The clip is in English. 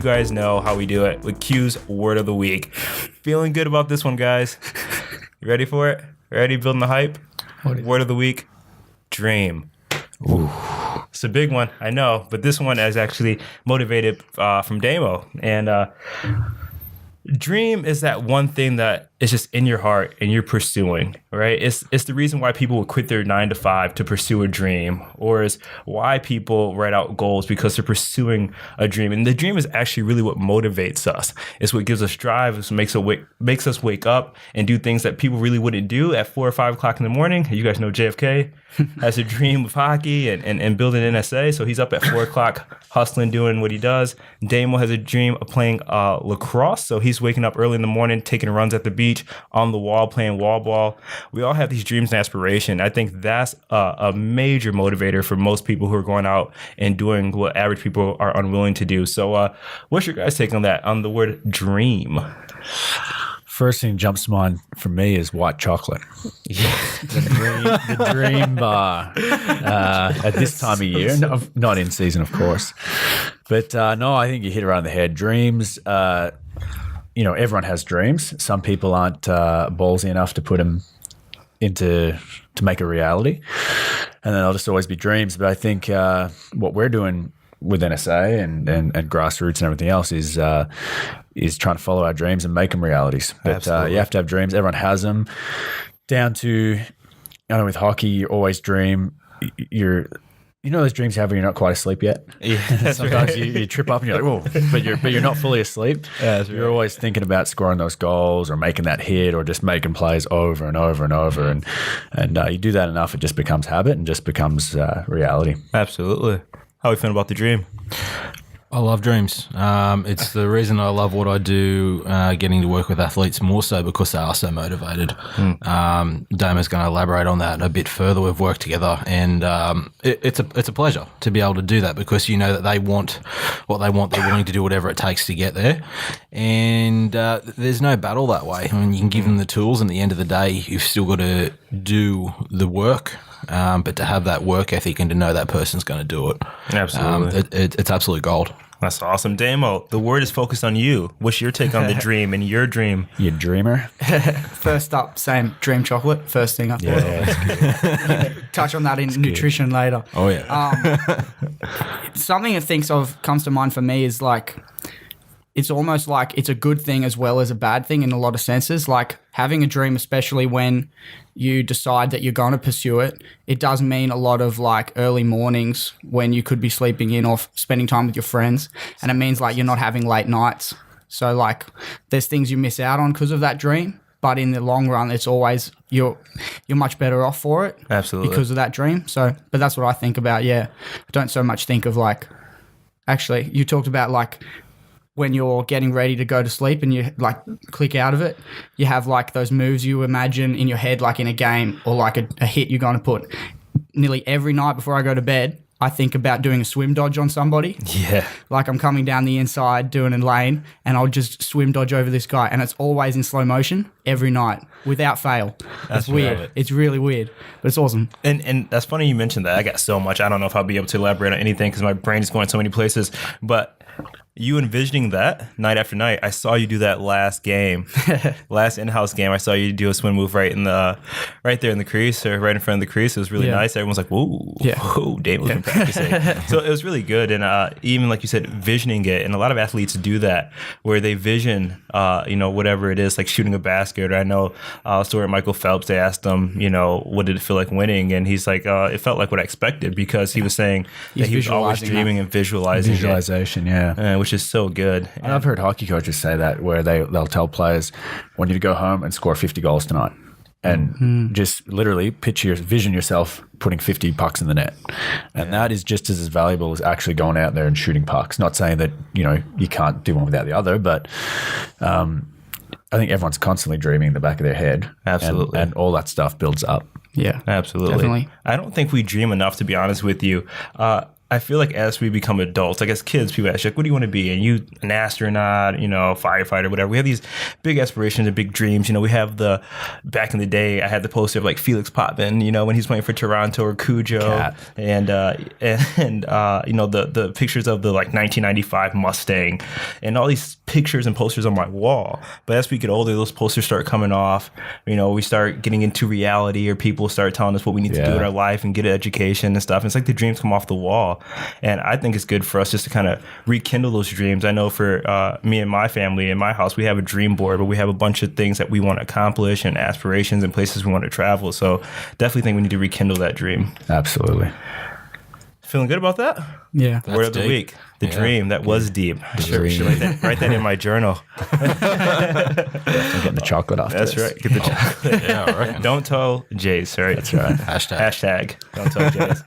you guys know how we do it with Q's Word of the Week. Feeling good about this one, guys? You ready for it? Ready building the hype? Word of the Week, dream. Ooh. It's a big one, I know, but this one is actually motivated from Damo. And dream is that one thing that is just in your heart and you're pursuing, right? It's the reason why people would quit their 9 to 5 to pursue a dream, or is why people write out goals, because they're pursuing a dream. And the dream is actually really what motivates us. It's what gives us drive. It's what makes us wake up and do things that people really wouldn't do at 4 or 5 o'clock in the morning. You guys know JFK has a dream of hockey and building NSA. So he's up at 4 o'clock hustling, doing what he does. Damo has a dream of playing lacrosse. So he's waking up early in the morning, taking runs at the beach, on the wall, playing wall ball. We all have these dreams and aspiration. I think that's a major motivator for most people who are going out and doing what average people are unwilling to do. So what's your guys' take on that, on the word dream? First thing jumps to mind for me is white chocolate. Yeah. The dream bar at this time of year. Not in season, of course. But no, I think you hit it around the head. Dreams, everyone has dreams. Some people aren't ballsy enough to put them to make a reality. And then they'll just always be dreams. But I think what we're doing with NSA and Grassroots and everything else is trying to follow our dreams and make them realities. But you have to have dreams. Everyone has them. Down to, I know with hockey, you always dream. You know those dreams you have when you're not quite asleep yet? Yeah, sometimes right. you trip up and you're like, whoa, but you're not fully asleep. Yeah, you're always thinking about scoring those goals or making that hit or just making plays over and over and over. And you do that enough, it just becomes habit and just becomes reality. Absolutely. How are we feeling about the dream? I love dreams. It's the reason I love what I do, getting to work with athletes more so because they are so motivated. Damo's going to elaborate on that a bit further. We've worked together and it's a pleasure to be able to do that because you know that they want what they want. They're willing to do whatever it takes to get there. And there's no battle that way. I mean, you can give them the tools and at the end of the day, you've still got to do the work. But to have that work ethic and to know that person's going to do it. Absolutely. It's absolute gold. That's awesome. Damo, the word is focused on you. What's your take on the dream and your dream? You dreamer? First up, same, dream chocolate. First thing I thought. Yeah. Touch on that in nutrition later. Oh, yeah. Something that comes to mind for me is like, it's almost like it's a good thing as well as a bad thing in a lot of senses. Like having a dream, especially when you decide that you're going to pursue it, it does mean a lot of like early mornings when you could be sleeping in or spending time with your friends. And it means like you're not having late nights. So like there's things you miss out on because of that dream. But in the long run, it's always you're much better off for it. Absolutely. Because of that dream. So, but that's what I think about. Yeah. I don't so much think of like, actually, you talked about like, when you're getting ready to go to sleep and you like click out of it, you have like those moves you imagine in your head, like in a game or like a hit you're going to put. Nearly every night before I go to bed, I think about doing a swim dodge on somebody. Yeah. Like I'm coming down the inside doing a lane and I'll just swim dodge over this guy. And it's always in slow motion every night without fail. That's weird. Right. It's really weird, but it's awesome. And that's funny you mentioned that. I got so much. I don't know if I'll be able to elaborate on anything because my brain is going so many places, but you envisioning that night after night, I saw you do that last in-house game. I saw you do a swim move right there in the crease or right in front of the crease. It was really nice. Everyone's like, whoa, Damo's been practicing. So it was really good. And even like you said, visioning it. And a lot of athletes do that where they vision, whatever it is, like shooting a basket. Or I know a story of Michael Phelps, they asked him, what did it feel like winning? And he's like, it felt like what I expected because he was saying that he was always dreaming and visualizing Visualization, yeah. Which is so good. And I've heard hockey coaches say that where they'll tell players, I want you to go home and score 50 goals tonight. And just literally vision yourself putting 50 pucks in the net. And that is just as valuable as actually going out there and shooting pucks. Not saying that, you can't do one without the other, but I think everyone's constantly dreaming in the back of their head. Absolutely. And all that stuff builds up. Yeah. Absolutely. Definitely. I don't think we dream enough, to be honest with you. I feel like as we become adults, like as kids, people ask, like, what do you want to be? And you, an astronaut, firefighter, whatever. We have these big aspirations and big dreams. We have back in the day, I had the poster of like Felix Potvin, when he's playing for Toronto, or Cujo. Cat. And the pictures of the like 1995 Mustang, and all these pictures and posters on my wall. But as we get older, those posters start coming off. We start getting into reality, or people start telling us what we need to do in our life and get an education and stuff. And it's like the dreams come off the wall. And I think it's good for us just to kind of rekindle those dreams. I know for me and my family in my house, we have a dream board, but we have a bunch of things that we want to accomplish and aspirations and places we want to travel. So definitely think we need to rekindle that dream. Absolutely. Feeling good about that? Yeah. Word of the deep. week. The dream. That was deep. Should write that in my journal. Getting the chocolate off. That's right. Get the chocolate. Yeah, I reckon. Don't tell Jace, right? That's right. Hashtag. Hashtag. Don't tell Jace.